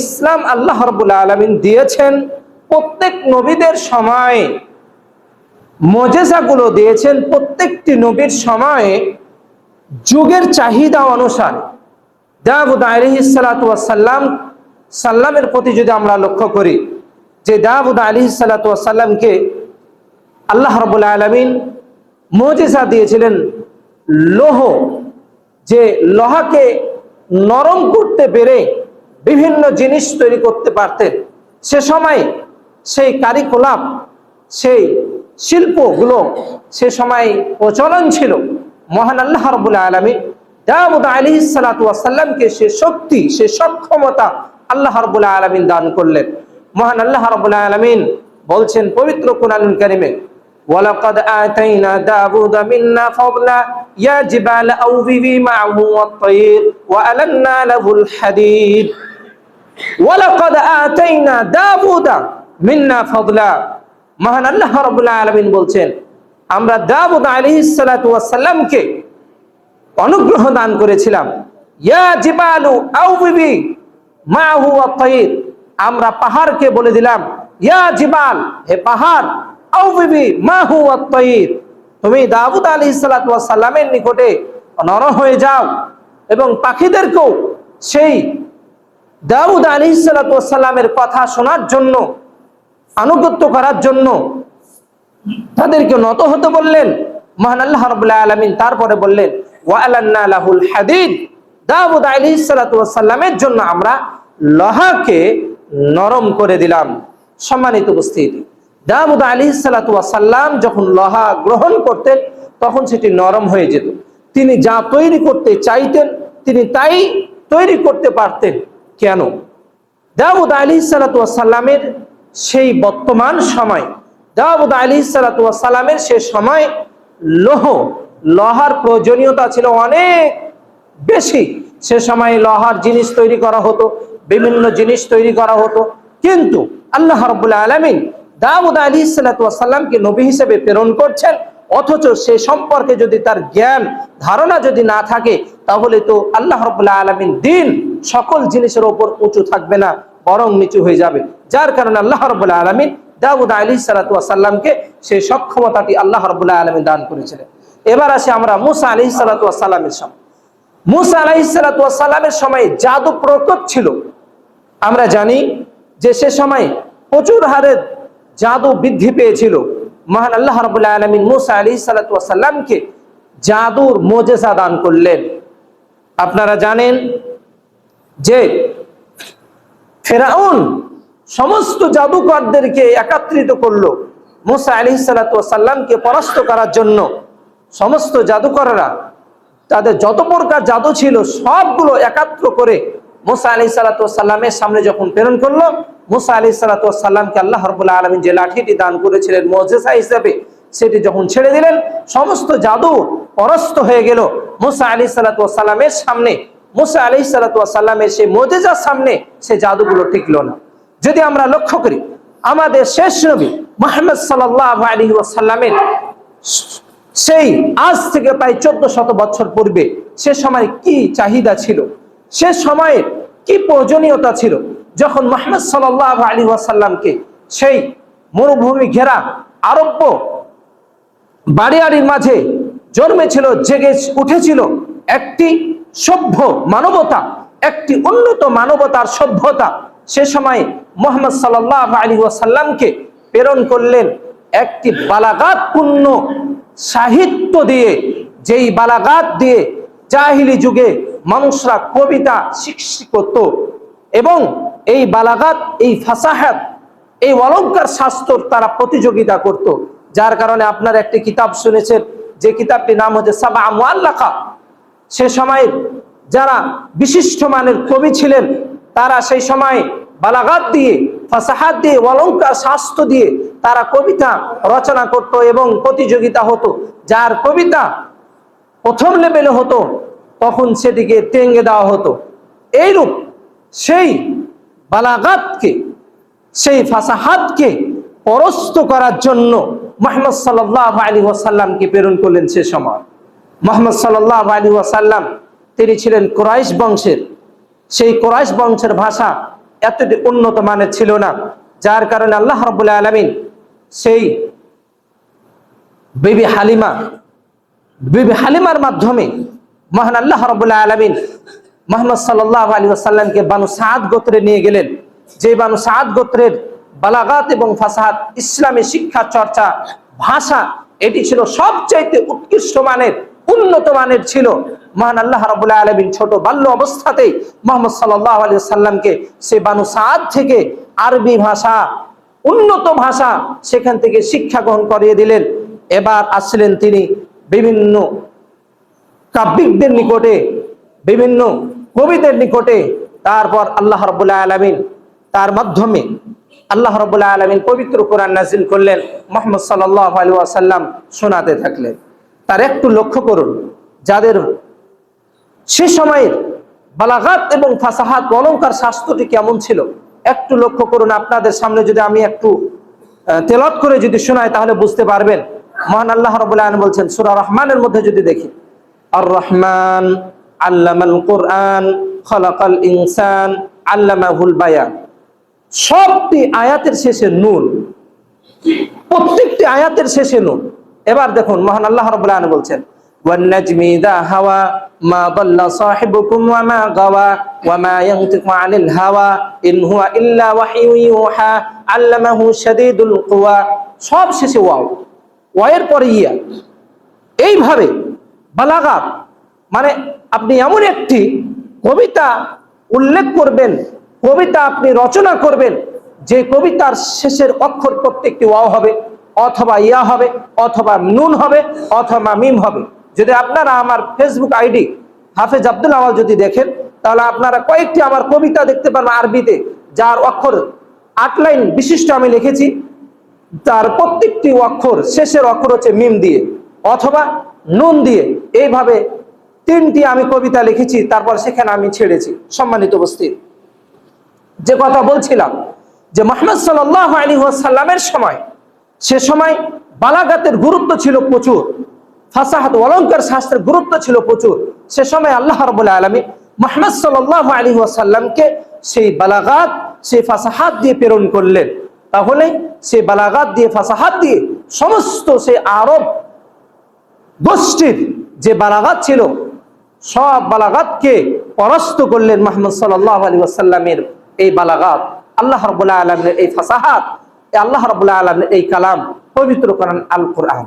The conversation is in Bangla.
ইসলাম আল্লাহ রাব্বুল আলামিন দিয়েছেন, প্রত্যেক নবীদের সময় মুজিজাগুলো দিয়েছেন প্রত্যেকটি নবীর সময়ে যুগের চাহিদা অনুসারে। দাউদ আলাইহিস সালাতু ওয়াস সালামের প্রতি যদি আমরা লক্ষ্য করি, যে দাউদ আলাইহিস সালাতু ওয়াস সালামকে আল্লাহ রাব্বুল আলামিন মুজিজা দিয়েছিলেন লৌহ, যে লোহাকে নরম করতে পেরে বিভিন্ন জিনিস তৈরি করতে পারতেন। সে সময় সেই কারিকুলাম, সেই শিল্পগুলো সে সময় প্রচলন ছিল। মহান আল্লাহ রাব্বুল আলামিন দাউদ আলাইহিস সালাতু ওয়াস সালামকে সে শক্তি, সে সক্ষমতা আল্লাহ রাব্বুল আলামিন দান করলেন। মহান আল্লাহ রাব্বুল আলামিন বলছেন পবিত্র কোরআনুল কারীমে, ওয়ালাকাদ আতাইনা দাউদ মিন্না ফাদলা ইয়া জিবাল আউযিবি মা'হু ওয়াত-তায়র ওয়া আলান্না লাহুল হাদীদ। ওয়ালাকাদ আতাইনা দাউদ মিন্না ফাদলা। মহান আল্লাহ রাব্বুল আলামিন বলছেন, আমরা দাউদ আলাইহিস সালাতু ওয়াস সালামকে অনুগ্রহ দান করেছিলাম। ইয়া জিবালু আউযিবি মা'হু ওয়াত-তায়র, আমরা পাহাড়কে বলে দিলাম, ইয়া জিবাল, হে পাহাড়, আউযিবি মা'হু ওয়াত-তায়র, তুমি দাউদ আলাইহিস সালাতু ওয়াস সালামের নিকটে নরম হয়ে যাও এবং পাখিদেরকেও সেই দাউদ আলাইহিস সালাতু ওয়াস সালামের কথা শোনার জন্য, আনুগত্য করার জন্য তাদেরকে নত হতে বললেন। মহান আল্লাহ রাব্বুল আলামিন তারপরে বললেন, ওয়া আলান্না লাহুল হাদীদ, দাউদ আলাইহিস সালাতু ওয়াস সালামের জন্য আমরা লোহাকে নরম করে দিলাম। সম্মানিত উপস্থিতি, দাউদ আলাইহিস সালাতু ওয়াস সালাম যখন লোহা গ্রহণ করতেন তখন সেটি নরম হয়ে যেত। তিনি যা তৈরি করতে চাইতেন তিনি তাই তৈরি করতে পারতেন। কেন? দাউদ আলাইহিস সালাতু ওয়াস সালামের সেই বর্তমান সময়, দাউদ আলাইহিস সালাতু ওয়াস সালামের সে সময় লোহার প্রয়োজনীয়তা ছিল অনেক বেশি। সে সময় লোহার জিনিস তৈরি করা হতো, বিভিন্ন জিনিস তৈরি করা হতো, কিন্তু আল্লাহ রাব্বুল আলামিন দাউদ আলাইহিস সালাতু ওয়াস সালামকে নবী হিসেবে প্রেরণ করছেন, অথচ সে সম্পর্কে যদি তার জ্ঞান ধারণা যদি না থাকে তাহলে তো আল্লাহ রাব্বুল আলামিন দ্বীন সকল জিনিসের উপর উঁচু থাকবে না, বরং নিচু হয়ে যাবে। যার কারণে আল্লাহ রাব্বুল আলামিন দাউদ আলাইহিস সালাতু ওয়াস সালামকে সেই সক্ষমতাটি আল্লাহ রাব্বুল আলামিন দান করেছিলেন। এবার আসি আমরা মুসা আলাইহিস সালাতু ওয়াস সালামের সময়। মুসা আলাইহিস সালাতু ওয়াস সালামের সময় জাদু প্রকট ছিল। আমরা জানি যে সে সময় প্রচুর হারে জাদু বৃদ্ধি পেয়েছিল। মহান আল্লাহ রাব্বুল আলামিন মুসা আলাইহিস সালাতু ওয়াস সালামকে জাদুর মুজিজা দান করলেন। আপনারা জানেন যে ফেরাউন সমস্ত জাদুকরদেরকে একত্রিত করলো মুসা আলাইহিস সালাতু ওয়াস সালামকে পরাস্ত করার জন্য। সমস্ত জাদুকররা তাদের যত প্রকার জাদু ছিল সবগুলো একত্র করে মুসা আলাইহিস সালাতু ওয়াস সালামের সামনে যখন প্রেরণ করলো, মুসা আলাইহিস সালাতু ওয়াস সালামকে আল্লাহ রাব্বুল আলামিন যে লাঠিটি দান করেছিলেন মুজিজা হিসেবে, সেটি যখন ছেড়ে দিলেন সমস্ত জাদু পরাস্ত হয়ে গেল মুসা আলাইহিস সালাতু ওয়াস সালামের সামনে। মুসা আলাইহিস সালাতু ওয়াস সালামের সেই মুজিজার সামনে সে জাদুগুলো টিকলো না। যদি আমরা লক্ষ্য করি আমাদের শেষ নবী মুহাম্মদ সাল্লাল্লাহু আলাইহি ওয়াসাল্লামের সেই আজ থেকে প্রায় 1400 বছর পূর্বে সে সময় কি চাহিদা ছিল, সে সময়ের কি প্রয়োজনীয়তা ছিল, যখন মুহাম্মদ সাল্লাল্লাহু আলাইহি ওয়াসাল্লামকে সেই মরুভূমি ঘেরা আরব্য বাড়িয়াড়ির মাঝে জন্মেছিল, জেগে উঠেছিল একটি সভ্য মানবতা, একটি উন্নত মানবতার সভ্যতা। সে সময় মুহাম্মদ সাল্লাল্লাহু আলাইহি ওয়াসাল্লামকে প্রেরণ করলেন একটি বালাগাতপূর্ণ সাহিত্য দিয়ে, যেই বালাগাত দিয়ে জাহিলি যুগে মানুষরা কবিতা সৃষ্টি করত এবং এই বালাগাত, এই ফাসাহাত, এই অলংকার শাস্ত্র তারা প্রতিযোগিতা করত। যার কারণে আপনারা একটি কিতাব শুনেছেন, যে কিতাবটির নাম হচ্ছে সাবা মুআল্লাকা। সে সময় যারা বিশিষ্ট মানের কবি ছিলেন তারা সেই সময় বালাগাত দিয়ে, ফাসাহাত দিয়ে, অলংকার শাস্ত্র দিয়ে তারা কবিতা রচনা করত এবং প্রতিযোগিতা হতো। যার কবিতা প্রথম লেভেলে হতো তখন সেটিকে টেঙ্গে দেওয়া হতো। এইরূপ সেই বালাগাতকে, সেই ফাসাহাতকে পরাস্ত করার জন্য মুহাম্মদ সাল্লাল্লাহু আলাইহি ওয়াসাল্লামকে প্রেরণ করলেন। সে সময় মুহাম্মদ সাল্লাল্লাহু আলাইহি ওয়াসাল্লাম তিনি ছিলেন কুরাইশ বংশের। সেই কুরাইশ বংশের ভাষা এতটি উন্নত মানের ছিল না, যার কারণে আল্লাহ রাব্বুল আলামিন সেই বিবি হালিমার মাধ্যমে মহান আল্লাহ রাব্বুল আলামিন মুহাম্মদ সাল্লাল্লাহু আলাইহি ওয়াসাল্লামকে বানু সাদ গোত্রে নিয়ে গেলেন। যে বানু সাদ গোত্রের বালাগাত এবং ফাসাহাত, ইসলামী শিক্ষা চর্চা, ভাষা, এটি ছিল সবচাইতে উৎকৃষ্ট মানের, উন্নত মানের ছিল। মহান আল্লাহ রাব্বুল আলামিন ছোট বাল্য অবস্থাতেই মুহাম্মদ সাল্লাল্লাহু আলাইহি ওয়াসাল্লামকে সে বানু সাদ থেকে আরবি ভাষা, উন্নত ভাষা, সেখান থেকে শিক্ষা গ্রহণ করিয়ে দিলেন। এবার আসলেন তিনি বিভিন্ন কাব্যিকদের নিকটে, বিভিন্ন কবিদের নিকটে। তারপর আল্লাহ রাব্বুল আলামিন তার মাধ্যমে আল্লাহ রাব্বুল আলামিন পবিত্র কোরআন নাযিল করলেন, মুহাম্মদ সাল্লাল্লাহু আলাইহি ওয়াসাল্লাম শোনাতে থাকলেন। তার একটু লক্ষ্য করুন, যাদের সে সময়ের বালাগাত এবং ফাসাহাত, অলংকার শাস্ত্রটি কেমন ছিল একটু লক্ষ্য করুন। আপনাদের সামনে যদি আমি একটু তেলাওয়াত করে যদি শোনাই তাহলে বুঝতে পারবেন। মহান আল্লাহ রাব্বুল আলামিন বলছেন সূরা রহমানের মধ্যে যদি দেখি, আর রহমান আল্লামাল কোরআন খলাকাল ইনসান আল্লামাহুল বায়ান। সবটি আয়াতের শেষে নুন, প্রত্যেকটি আয়াতের শেষে নুন। এবার দেখুন মহান আল্লাহ রাব্বুল আলামিন বলছেন ওয়ান নাজমি ইযা হাওয়া মা দাল্লা সাহিবুকুম ওয়া মা গাওয়া ওয়া মা ইয়ানতিকু আনিল হাওয়া ইন হুয়া ইল্লা ওয়াহয়ুন ইউহা আল্লামাহু শাদীদুল কুওয়া। সব শেষে ওয়াও, ওয়ায়ের পরে ইয়া। এইভাবে বালাগাত মানে আপনি এমন একটি কবিতা উল্লেখ করবেন, কবিতা আপনি রচনা করবেন, যে কবিতার শেষের অক্ষর প্রত্যেকটি ওয়াও হবে, অথবা ইয়া হবে, অথবা নুন হবে, অথবা মিম হবে। যদি আপনারা আমার ফেসবুক আইডি হাফেজ আব্দুল আওয়াল যদি দেখেন, তাহলে আপনারা কয়েকটি আমার কবিতা দেখতে পারবেন আরবিতে, যার অক্ষর 8 লাইন বিশিষ্ট আমি লিখেছি। তার প্রত্যেকটি অক্ষর শেষের অক্ষর হচ্ছে মিম দিয়ে অথবা নুন দিয়ে। এইভাবে 3টি আমি কবিতা লিখেছি, তারপর সেখানে আমি ছেড়েছি। সম্মানিত উপস্থিতি, যে কথা বলছিলাম যে মুহাম্মদ সাল্লাল্লাহু আলাইহি ওয়াসাল্লামের সময়, সে সময় বালাগাতের গুরুত্ব ছিল প্রচুর, ফাসাহাত অলংকার শাস্ত্রের গুরুত্ব ছিল প্রচুর। সে সময় আল্লাহ রাব্বুল আলামিন মুহাম্মদ সাল্লাল্লাহু আলাইহি ওয়াসাল্লামকে সেই বালাগাত, সেই ফাসাহাত দিয়ে প্রেরণ করলেন। তাহলে সেই বালাগাত দিয়ে, ফাসাহাত দিয়ে সমস্ত সেই আরব গোষ্ঠীর যে বালাগাত ছিল, সব বালাগাতকে পরাস্ত করলেন মুহাম্মদ সাল্লাল্লাহু আলাইহি ওয়াসাল্লামের এই বালাগাত, আল্লাহ রাব্বুল আলামিনের এই ফাসাহাত, আল্লাহ রাব্বুল আলামিনের এই কালাম, পবিত্র কোরআন আল কোরআন।